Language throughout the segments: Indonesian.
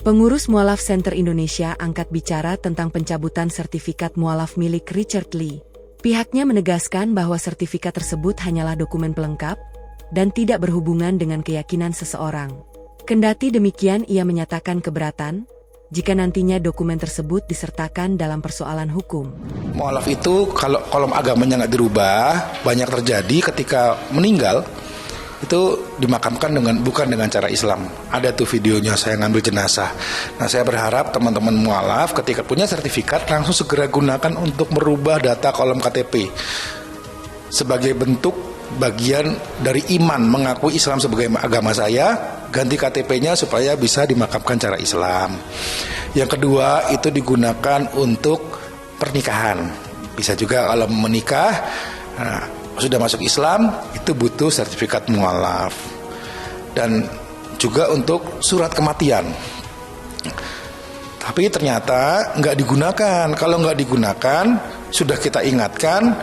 Pengurus Mualaf Center Indonesia angkat bicara tentang pencabutan sertifikat mualaf milik Richard Lee. Pihaknya menegaskan bahwa sertifikat tersebut hanyalah dokumen pelengkap dan tidak berhubungan dengan keyakinan seseorang. Kendati demikian, ia menyatakan keberatan jika nantinya dokumen tersebut disertakan dalam persoalan hukum. Mualaf itu kalau kolom agamanya nggak dirubah, banyak terjadi ketika meninggal, itu dimakamkan bukan dengan cara Islam. Ada tuh videonya saya ngambil jenazah. Nah, saya berharap teman-teman mualaf ketika punya sertifikat langsung segera gunakan untuk merubah data kolom KTP. Sebagai bentuk bagian dari iman, mengakui Islam sebagai agama saya, ganti KTP-nya supaya bisa dimakamkan cara Islam. Yang kedua, itu digunakan untuk pernikahan. Bisa juga kalau menikah, sudah masuk Islam, itu butuh sertifikat mualaf. Dan juga untuk surat kematian. Tapi ternyata nggak digunakan. Kalau nggak digunakan, sudah kita ingatkan,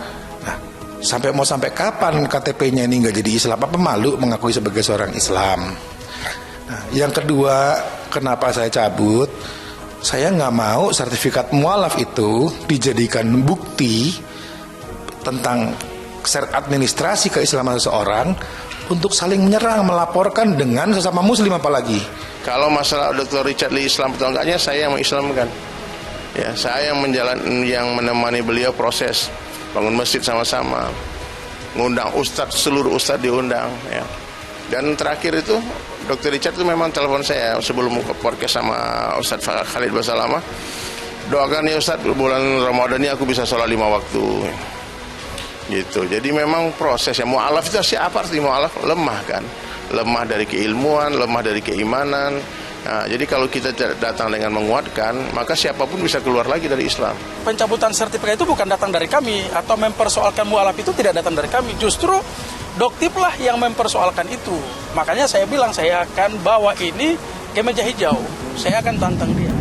sampai kapan KTP-nya ini nggak jadi Islam? Apa malu mengakui sebagai seorang Islam? Nah, yang kedua, kenapa saya cabut? Saya nggak mau sertifikat mualaf itu dijadikan bukti tentang administrasi keislaman seseorang untuk saling menyerang, melaporkan dengan sesama muslim apalagi. Kalau masalah Dr. Richard Lee Islam atau enggaknya, saya yang mengislamkan. Ya, saya yang menemani beliau proses bangun masjid sama-sama, ngundang seluruh ustadz diundang. Ya. Dan terakhir itu Dr. Richard itu memang telepon saya sebelum ke podcast sama Ustadz Khalid Basalamah. Doakan ya Ustadz, bulan Ramadan ini aku bisa sholat 5 waktu. Gitu. Jadi memang prosesnya mualaf itu siapa arti mualaf? Lemah kan, lemah dari keilmuan, lemah dari keimanan. Nah, jadi kalau kita datang dengan menguatkan, maka siapapun bisa keluar lagi dari Islam. Pencabutan sertifikat itu bukan datang dari kami, atau mempersoalkan mualaf itu tidak datang dari kami. Justru Doktip lah yang mempersoalkan itu. Makanya saya bilang saya akan bawa ini ke meja hijau. Saya akan tantang dia.